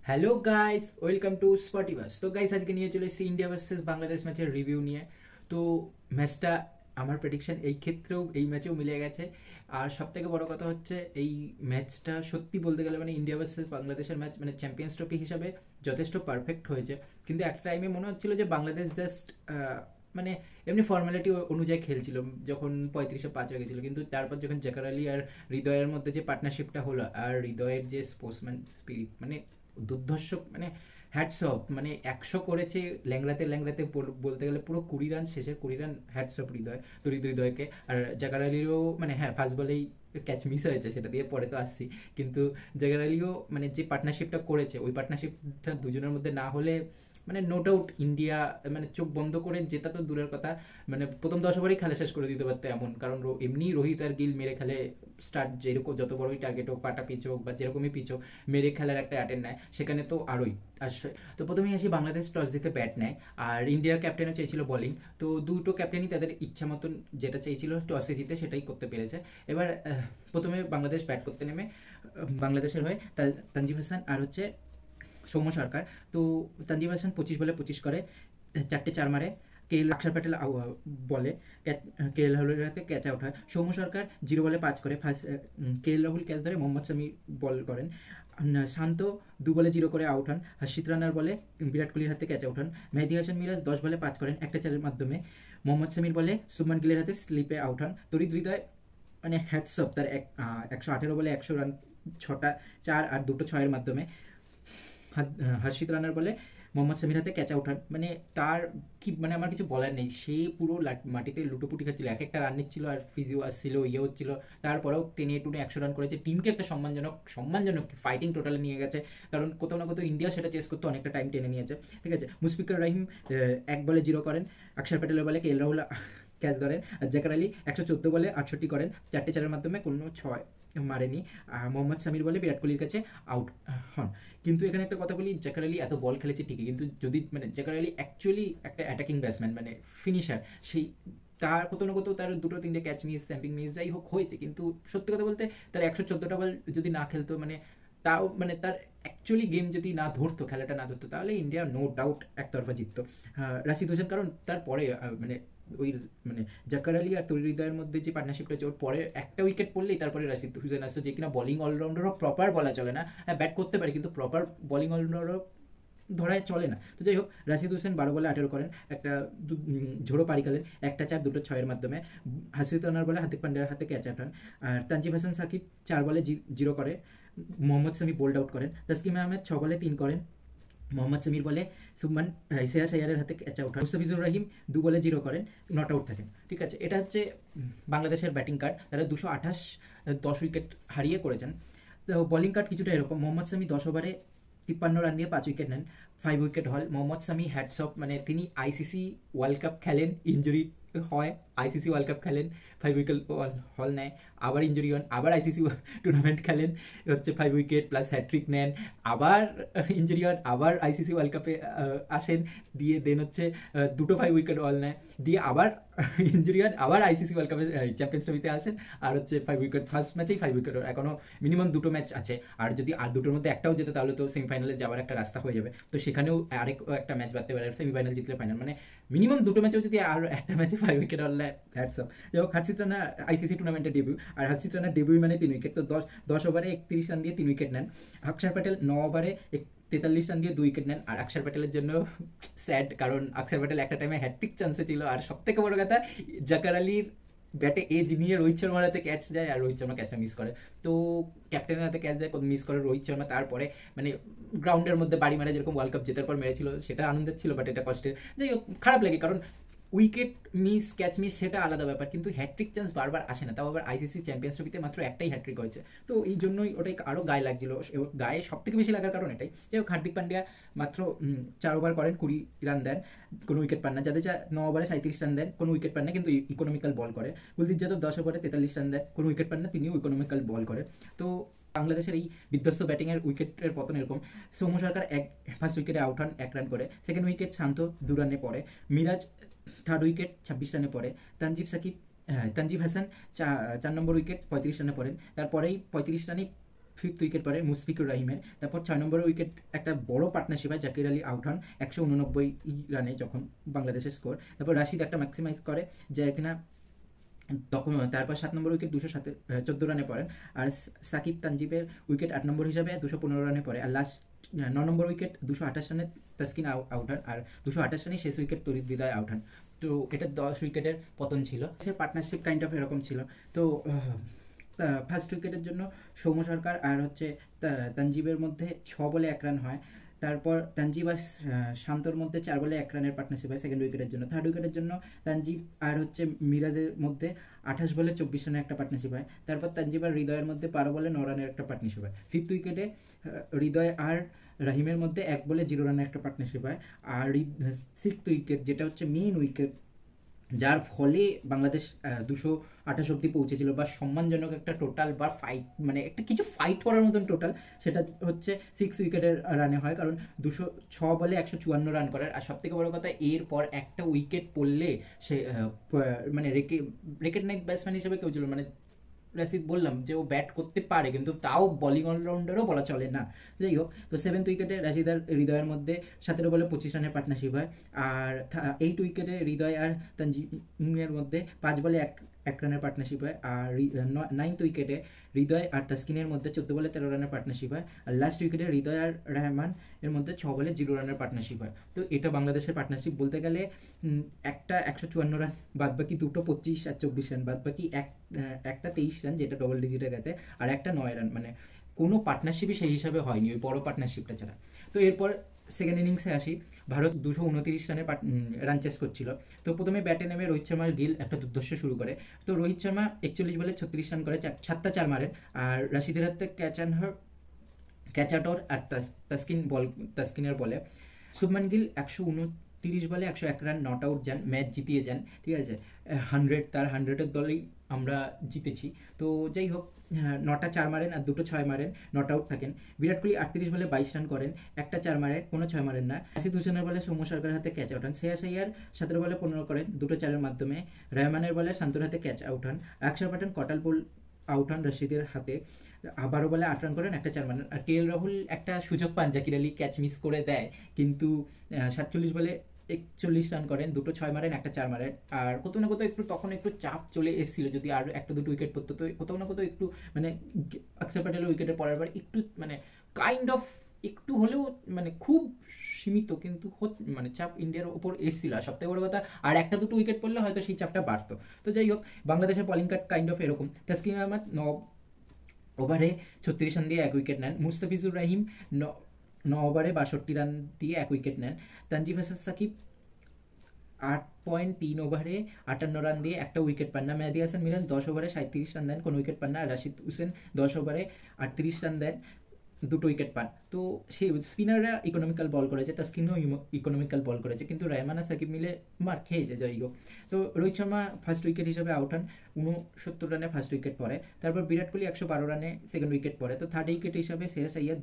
Hello guys, welcome to স্পটিভাস। তো guys, আজকে নিয়ে চলে এসেছি ইন্ডিয়া ভার্সেস বাংলাদেশ ম্যাচের রিভিউ নিয়ে। তো ম্যাচটা আমার প্রেডিকশন এই ক্ষেত্রেও এই ম্যাচেও মিলে গেছে। আর সব থেকে বড় কথা হচ্ছে এই ম্যাচটা সত্যি বলতে গেলে মানে ইন্ডিয়া ভার্সেস বাংলাদেশের ম্যাচ মানে চ্যাম্পিয়ন্স ট্রফি হিসাবে যথেষ্ট পারফেক্ট হয়েছে। কিন্তু একটা টাইমে মনে হচ্ছিল যে বাংলাদেশ জাস্ট মানে এমনি ফর্মালিটি অনুযায়ী খেলছিল যখন 35-5 হয়ে গেছিল। কিন্তু তারপর যখন জাকার আলী আর হৃদয়ের মধ্যে যে পার্টনারশিপটা হলো আর হৃদয়ের যে স্পোর্টসম্যান স্পিরিট মানে দুর্ধর্ষ, মানে হ্যাটস অফ, মানে 100 করেছে ল্যাংড়াতে ল্যাংড়াতে বলতে গেলে পুরো 20 রান, শেষের 20 রান হ্যাটস অফ হৃদয়, তো হৃদয়কে। আর জাকার আলীরও মানে হ্যাঁ ফার্স্ট বলেই ক্যাচ মিস হয়েছে, সেটা দিয়ে পরে তো আসছি। কিন্তু জাকার আলীও মানে যে পার্টনারশিপটা করেছে ওই পার্টনারশিপটা দুজনের মধ্যে না হলে মানে নো ডাউট ইন্ডিয়া মানে চোখ বন্ধ করে জেতা তো দূরের কথা, মানে প্রথম 10 ওভারেই খেলা শেষ করে দিতে পারতো এমন। কারণ এমনি রোহিত আর গিল মেরে খেলে স্টার্ট, যেরকম যত বড়ই টার্গেট হোক, পাটা পিচ হোক বা যেরকমই পিচ হোক, মেরে খেলার একটা অ্যাটেন্ড নেয়, সেখানে তো আরোই। আর তো প্রথমেই আসি, বাংলাদেশ টস জিতে ব্যাট নেয় আর ইন্ডিয়ার ক্যাপ্টেনও চেয়েছিল বোলিং। তো দুটো ক্যাপ্টেনই তাদের ইচ্ছা মতন যেটা চেয়েছিল টসে জিতে সেটাই করতে পেরেছে। এবার প্রথমে বাংলাদেশ ব্যাট করতে নেমে বাংলাদেশের হয়ে তানজিম হাসান আর হচ্ছে সৌম্য সরকার। তো তানজিম হাসান 25 বলে 25 করে, 4টে 4 মারে। অক্ষর প্যাটেল বলে কে এল রাহুলের হাতে ক্যাচ আউট হয়। সৌম্য সরকার 0 বলে 5 করে, কে এল রাহুল ক্যাচ ধরে, মোহাম্মদ শামি বল করেন। শান্ত 2 বলে 0 করে আউট হন। হর্ষিত রানার বলে বিরাট কোহলির হাতে ক্যাচ আউট হন। মেহেদী হাসান মিরাজ 10 বলে 5 করেন একটা চারের মাধ্যমে। মোহাম্মদ শামির বলে শুভমান গিলের হাতে স্লিপে আউট হন। তরিত হৃদয় মানে হ্যাটস অফ, তার 118 বলে 100 রান, 6টা 4 আর 2টো 6-এর মাধ্যমে। হর্ষিত রানার বলে মোহাম্মদ সামির হাতে ক্যাচ আউট হন। মানে তার কি মানে আমার কিছু বলার নেই, সে পুরো মাটিতে লুটোপুটি খাচ্ছিল, এক একটা রান নিচ্ছিল আর ফিজিও আসছিল, ইয়ে হচ্ছিল। তারপরেও টেনে টুনে 100 রান করেছে, টিমকে একটা সম্মানজনক ফাইটিং টোটালে নিয়ে গেছে। কারণ কোথাও না কোথাও ইন্ডিয়া সেটা চেস করতে অনেকটা টাইম টেনে নিয়েছে। ঠিক আছে, মুশফিকুর রহিম 1 বলে 0 করেন। অক্ষর প্যাটেলের বলে কে এল রাহুল ক্যাচ ধরেন। আর জাকার আলী 114 বলে 68 করেন, 4টে 4-এর মাধ্যমে কোনো 6 মারেনি। মোহাম্মদ সামির বলে বিরাট কোহলির কাছে আউট হন। কিন্তু এখানে একটা কথা বলি, জাকার আলী এত বল খেলেছে ঠিকই, কিন্তু যদি মানে জাকার আলী অ্যাকচুয়ালি একটা অ্যাটাকিং ব্যাটসম্যান মানে ফিনিশার, সেই তার কোথাও না কোথাও তার 2-3টে ক্যাচ মিস, স্ট্যাম্পিং মিস যাই হোক হয়েছে। কিন্তু সত্যি কথা বলতে তার 114টা বল যদি না খেলতো, মানে তাও মানে তার অ্যাকচুয়ালি গেম যদি না ধরতো, খেলাটা না ধরতো, তাহলে ইন্ডিয়া নো ডাউট একতরফা জিততো। রাশিদ হোসেন, কারণ তারপরে মানে ওই মানে জাকার আলী আর তরির হৃদয়ের মধ্যে যে পার্টনারশিপটা হচ্ছে, ওর পরে একটা উইকেট পড়লেই তারপরে রাশিদ হোসেন আসছে, যে কিনা বোলিং অলরাউন্ডারও প্রপার বলা চলে না, হ্যাঁ ব্যাট করতে পারে কিন্তু প্রপার বোলিং অলরাউন্ডারও ধরায় চলে না। তো যাই হোক, রাশিদ হোসেন 12 বলে 18 করেন, একটা ঝোড়ো পারি খেলেন, 1টা 4 2টো 6-এর মাধ্যমে। হাসিদ রানার বলে হার্দিক পান্ডিয়ার হাতে ক্যাচ আউট হন। আর তানজিম হাসান সাকিব 4 বলে 0 করে, মোহাম্মদ শামি বোল্ড আউট করেন। তাসকিম আহমেদ 6 বলে 3 করেন, মোহাম্মদ সামির বলে শুভমান শ্রেয়াস আয়ারের হাতে ক্যাচ আউট হয়। মুস্তাফিজুর রহিম 2 বলে 0 করেন, নট আউট থাকেন। ঠিক আছে, এটা হচ্ছে বাংলাদেশের ব্যাটিং কার্ড, তারা 228 10 উইকেট হারিয়ে করেছেন। তো বোলিং কার্ড কিছুটা এরকম, মোহাম্মদ শামি 10 ওভারে 53 রান দিয়ে 5 উইকেট নেন, 5 উইকেট হল। মোহাম্মদ শামি হ্যাটস অফ, মানে তিনি আইসিসি ওয়ার্ল্ড কাপ খেলেন, ইঞ্জুরি হয়, আইসিসি ওয়ার্ল্ড কাপ খেলেন, 5 উইকেট হল নেয়, আবার ইঞ্জুরি হন, আবার আইসিসি টুর্নামেন্ট খেলেন, হচ্ছে 5 উইকেট প্লাস হ্যাট্রিক নেন, আবার ইঞ্জুরি হন, আবার আইসিসি ওয়ার্ল্ড কাপে আসেন, দিয়ে দেন হচ্ছে 2টো 5 উইকেট অল নেয়, দিয়ে আবার ইঞ্জুরি হন, আবার আইসিসি ওয়ার্ল্ড কাপে চ্যাম্পিয়ন্স ট্রফিতে আসেন, আর হচ্ছে 5 উইকেট, ফার্স্ট ম্যাচেই 5 উইকেট। এখনো মিনিমাম 2টো ম্যাচ আছে, আর যদি আর 2টোর মধ্যে একটাও যেত তাহলে তো সেমিফাইনালে যাওয়ার একটা রাস্তা হয়ে যাবে। তো সেখানেও আরেক একটা ম্যাচ বাড়তে পারে, সেমিফাইনাল জিতলে ফাইনাল, মানে মিনিমাম 2টো ম্যাচেও যদি আর একটা ম্যাচে 5 উইকেট অল হ্যাটস অফ। যাই হোক, হার্ষিত রানা আইসিসি টুর্নামেন্টের ডেবিউ, আর হার্ষিত রানার ডেবিউ মানে 3 উইকেট, তো 10 ওভারে 31 রান দিয়ে 3 উইকেট নেন। অক্ষর প্যাটেল 9 ওভারে 43 রান দিয়ে 2 উইকেট নেন। আর অক্ষর প্যাটেলের জন্য স্যাড, কারণ অক্ষর প্যাটেল একটা টাইমে হ্যাট্রিক চান্সে ছিল। আর সব থেকে বড় কথা, জাকার আলীর ব্যাটে এজ নিয়ে রোহিত শর্মার হাতে ক্যাচ যায় আর রোহিত শর্মা ক্যাচটা মিস করে। তো ক্যাপ্টেনের হাতে ক্যাচ যায়, মিস করে রোহিত শর্মা। তারপরে মানে গ্রাউন্ডের মধ্যে বাড়ি মারা, যেরকম ওয়ার্ল্ড কাপ জেতার পর মেরেছিল, সেটা আনন্দের ছিল, বাট এটা কষ্টের। যাই হোক, খারাপ লাগে, কারণ উইকেট মিস, ক্যাচ মিস সেটা আলাদা ব্যাপার, কিন্তু হ্যাট্রিক চান্স বারবার আসে না, তাও আবার আইসিসি চ্যাম্পিয়ন্স ট্রফিতে মাত্র একটাই হ্যাট্রিক হয়েছে। তো এই জন্যই ওটাই আরও গায়ে লাগছিল, গায়ে সব থেকে বেশি লাগার কারণ এটাই। যাই হোক, হার্দিক পান্ডিয়া মাত্র 4 ওভার করেন, 20 রান দেন, কোনো উইকেট পান না। জাদেজা 9 ওভারে 37 রান দেন, কোনো উইকেট পান না, কিন্তু ইকোনমিক্যাল বল করে। কুলদীপ যাদব 10 ওভারে 43 রান দেন, কোনো উইকেট পান না, তিনিও ইকোনমিক্যাল বল করে। তো বাংলাদেশের এই বিধ্বস্ত ব্যাটিংয়ের উইকেটের পতন এরকম। সৌম্য সরকার ফার্স্ট উইকেটে আউট হন, 1 রান করে। সেকেন্ড উইকেট শান্ত 2 রানে পড়ে। মিরাজ থার্ড উইকেট 26 রানে পড়ে। তানজিব হাসান 4 নম্বর উইকেট 35 রানে পড়েন। তারপরেই 35 রানেই 5th উইকেট পড়ে মুশফিকুর রহিমের। তারপর 6 নম্বরের উইকেট একটা বড় পার্টনারশিপ হয়, জাকির আলী আউট হন 189 রানে যখন বাংলাদেশের স্কোর। তারপর রাশিদ একটা ম্যাক্সিমাইজ করে যে কিনা তখন, তারপর 7 নম্বর উইকেট 214 রানে পড়েন। আর সাকিব তানজিবের উইকেট 8 নম্বর হিসাবে 215 রানে পড়ে। আর লাস্ট 9 নম্বর উইকেট 228 রানে তাসকিন আউট হন, আর 228 রানে শেষ উইকেট তরিদ হৃদয় আউট হন। তো এটা 10 উইকেটের পতন ছিল। সে পার্টনারশিপ কাইন্ড অফ এরকম ছিল। তো ফার্স্ট উইকেটের জন্য সৌম্য সরকার আর হচ্ছে তানজিবের মধ্যে 6 বলে 1 রান হয়। তারপর তানজিব আর শান্তর মধ্যে 4 বলে 1 রানের পার্টনারশিপ হয় সেকেন্ড উইকেটের জন্য। থার্ড উইকেটের জন্য তানজিব আর হচ্ছে মিরাজের মধ্যে 28 বলে 24 রানের একটা পার্টনারশিপ হয়। তারপর তানজিব আর হৃদয়ের মধ্যে 12 বলে 9 রানের একটা পার্টনারশিপ হয়। ফিফথ উইকেটে হৃদয় আর রাহিমের মধ্যে 1 বলে 0 রানের একটা পার্টনারশিপ হয়। আর সিক্সথ উইকেট যেটা হচ্ছে মেইন উইকেট, যার ফলে বাংলাদেশ 228 অব্দি পৌঁছেছিল বা সম্মানজনক একটা টোটাল বা ফাইট, মানে একটা কিছু ফাইট করার মতন টোটাল, সেটা হচ্ছে 6 উইকেটের রানে হয়। কারণ 206 বলে 154 রান করার। আর সব থেকে বড় কথা, এরপর একটা উইকেট পড়লে সে মানে রেকেট নাইট ব্যাটসম্যান হিসেবে কেউ ছিল, মানে রাশিদ বললাম যে ও ব্যাট করতে পারে কিন্তু তাও বোলিং অলরাউন্ডারও বলা চলে না। যাই হোক, তো 7th উইকেটে রাশিদ আর হৃদয়ের মধ্যে 17 বলে 25 রানের পার্টনারশিপ হয়। আর 8 উইকেটে হৃদয় আর তানজিমের মধ্যে 5 বলে 1 রানের পার্টনারশিপ হয়। আর 9th উইকেটে হৃদয় আর তাসকিনের মধ্যে 14 বলে 13 রানের পার্টনারশিপ হয়। আর লাস্ট উইকেটে হৃদয় আর রহমান এর মধ্যে 6 বলে 0 রানের পার্টনারশিপ হয়। তো এটা বাংলাদেশের পার্টনারশিপ বলতে গেলে একটা 154 রান, বাদ বাকি দুটো 25 আর 24 রান, বাদ বাকি একটা 23 রান যেটা ডবল ডিজিটে গেছে, আর একটা 9 রান, মানে কোনো পার্টনারশিপই সেই হিসাবে হয়নি ওই বড় পার্টনারশিপটা ছাড়া। তো এরপর সেকেন্ড ইনিংসে আসি। ভারত 229 রানে রান চেস করছিল। তো প্রথমে ব্যাটে নেমে রোহিত শর্মার গিল একটা দুর্দর্শ শুরু করে। তো রোহিত শর্মা 41 বলে 36 রান করে, 7টা 4 মারেন। আর রাশিদের হাতে ক্যাচাটর আর তাসকিনের বলে শুভমান গিল 129 বলে 101 রান নট আউট যান, ম্যাচ জিতিয়ে যান। ঠিক আছে, 100-এর দলেই আমরা জিতেছি। তো যাই হোক, 9টা 4 মারেন আর 2টো 6 মারেন, নট আউট থাকেন। বিরাট কোহলি 38 বলে 22 রান করেন, একটা 4 মারেন, কোনো 6 মারেন না। আসিফ হোসেনের বলে সৌম্য সরকারের হাতে ক্যাচ আউট হন। শ্রেয়াস আইয়ার 17 বলে 15 করেন, 2টো 4-এর মাধ্যমে। রহমানের বলে শান্তর হাতে ক্যাচ আউট হন। অক্ষর প্যাটেল কটাল বল আউট হন রশিদের হাতে, 12 বলে 8 রান করেন, একটা 4 মারেন। আর কে এল রাহুল একটা সুযোগ পান, জাকির আলী ক্যাচ মিস করে দেয়, কিন্তু 47 বলে 41 রান করেন, 2টো 6 মারেন, একটা 4 মারেন। আর কোথাও না কোথাও তখন একটু চাপ চলে এসেছিল, যদি আর একটা দুটো উইকেট পড়তো তো কোথাও না কোথাও একটু, মানে অক্ষর প্যাটেলের উইকেটের পরের বার একটু মানে কাইন্ড অফ একটু হলেও, মানে খুব সীমিত কিন্তু মানে চাপ ইন্ডিয়ার উপর এসেছিল। আর সবথেকে বড় কথা, আর একটা দুটো উইকেট পড়লে হয়তো সেই চাপটা বাড়তো। তো যাই হোক, বাংলাদেশের বলিং কাট কাইন্ড অফ এরকম। তাসকিন আহমেদ 9 ওভারে 36 রান দিয়ে 1 উইকেট নেন। মুস্তাফিজুর রহিম 9 ওভারে 62 রান দিয়ে 1 উইকেট নেন। তানজিম হাসান সাকিব 8.3 ওভারে 58 রান দিয়ে একটা উইকেট পান না। মেহেদী হাসান মিরাজ 10 ওভারে 37 রান দেন, কোনো উইকেট পান না। আর রাশিদ হোসেন 10 ওভারে 38 রান দেন, 2টো উইকেট পান। তো সেই স্পিনাররা ইকোনমিক্যাল বল করেছে, তাসকিনও ইকোনমিক্যাল বল করেছে, কিন্তু রহমান আর সাকিব মিলে মার খেয়েছে। যাই হোক, তো রোহিত শর্মা ফার্স্ট উইকেট হিসেবে আউট হন, 69 রানে ফার্স্ট উইকেট পড়ে। তারপর বিরাট কোহলি 112 রানে সেকেন্ড উইকেট পড়ে। তো থার্ড উইকেট হিসাবে শ্রেয়াস আইয়ার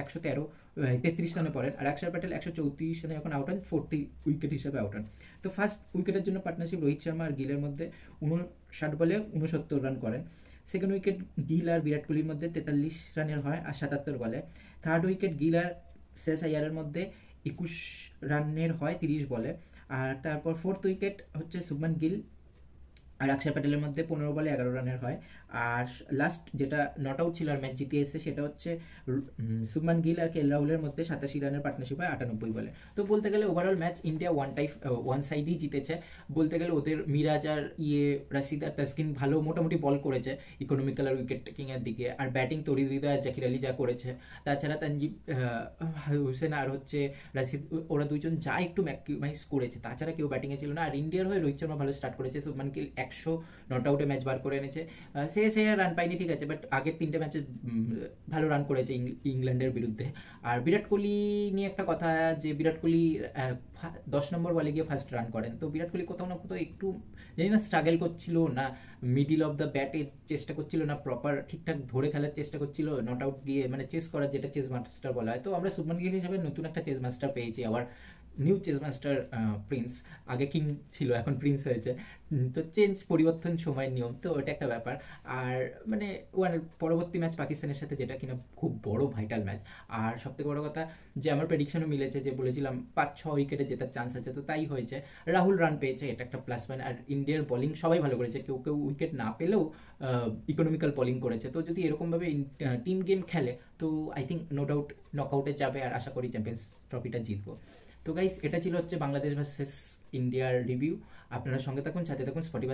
133 রানে পড়েন। আর অক্ষর প্যাটেল 134 রানে যখন আউট হন, 4th উইকেট হিসাবে আউট হন। তো ফার্স্ট উইকেটের জন্য পার্টনারশিপ রোহিত শর্মা আর গিলের মধ্যে 59 বলে 69 রান করেন। সেকেন্ড উইকেট গিল আর বিরাট কোহলির মধ্যে 43 রানের হয় আর 77 বলে। থার্ড উইকেট গিল আর শ্রেয়াস আইয়ারের মধ্যে 21 রানের হয় 30 বলে। আর তারপর ফোর্থ উইকেট হচ্ছে শুভমান গিল আর অক্ষর প্যাটেলের মধ্যে 15 বলে 11 রানের হয়। আর লাস্ট যেটা নট আউট ছিল আর ম্যাচ জিতে এসেছে, সেটা হচ্ছে শুভমান গিল আর কে এল রাহুলের মধ্যে 87 রানের পার্টনারশিপ হয় 98 বলে। তো বলতে গেলে ওভারঅল ম্যাচ ইন্ডিয়া ওয়ান সাইডই জিতেছে। বলতে গেলে ওদের মিরাজ আর রাশিদ আর তাসকিন ভালো মোটামুটি বল করেছে ইকোনমিক্যাল আর উইকেট টেকিং এর দিকে। আর ব্যাটিং তরিদ হৃদয় আর জাকির আলী যা করেছে, তাছাড়া তানজিব হোসেন আর হচ্ছে রাশিদ, ওরা দুইজন যা একটু ম্যাক্সিমাইজ করেছে, তাছাড়া কেউ ব্যাটিংয়ে ছিল না। আর ইন্ডিয়ার হয়ে রোহিত শর্মা ভালো স্টার্ট করেছে, শুভমান গিল 100 নট আউটে ম্যাচ বার করে এনেছে। সে রান পাইনি ঠিক আছে, বাট আগের 3টে ম্যাচে ভালো রান করেছে ইংল্যান্ডের বিরুদ্ধে। আর বিরাট কোহলি নিয়ে একটা কথা, যে বিরাট কোহলি 10 নম্বর বলে গিয়ে ফার্স্ট রান করেন। তো বিরাট কোহলি কোথাও না কোথাও একটু জানি না স্ট্রাগল করছিল, না মিডিল অফ দ্য ব্যাটের চেষ্টা করছিল, না প্রপার ঠিকঠাক ধরে খেলার চেষ্টা করছিল, নট আউট গিয়ে মানে চেস করার, যেটা চেস মাস্টার বলা হয়। তো আমরা শুভমান গিল হিসেবে নতুন একটা চেস মাস্টার পেয়েছি আবার নিউ চেস মাস্টার প্রিন্স, আগে কিং ছিল এখন প্রিন্স হয়েছে। তো চেঞ্জ, পরিবর্তন সময়ের নিয়ম, তো ওটা একটা ব্যাপার। আর মানে পরবর্তী ম্যাচ পাকিস্তানের সাথে, যেটা কিনা খুব বড় ভাইটাল ম্যাচ। আর সবথেকে বড় কথা যে আমার প্রেডিকশনও মিলেছে, যে বলেছিলাম 5-6 উইকেটে জেতার চান্স আছে, তো তাই হয়েছে। রাহুল রান পেয়েছে, এটা একটা প্লাস পয়েন্ট। আর ইন্ডিয়ার বোলিং সবাই ভালো করেছে, কেউ কেউ উইকেট না পেলেও ইকোনমিক্যাল বোলিং করেছে। তো যদি এরকমভাবে টিম গেম খেলে, তো আই থিঙ্ক নো ডাউট নকআউটে যাবে, আর আশা করি চ্যাম্পিয়ন্স ট্রফিটা জিতবো। তো গাইস, এটা ছিল হচ্ছে বাংলাদেশ ভার্সেস ইন্ডিয়ার রিভিউ। আপনারা সঙ্গে থাকুন, সাথে থাকুন স্পটিফাই।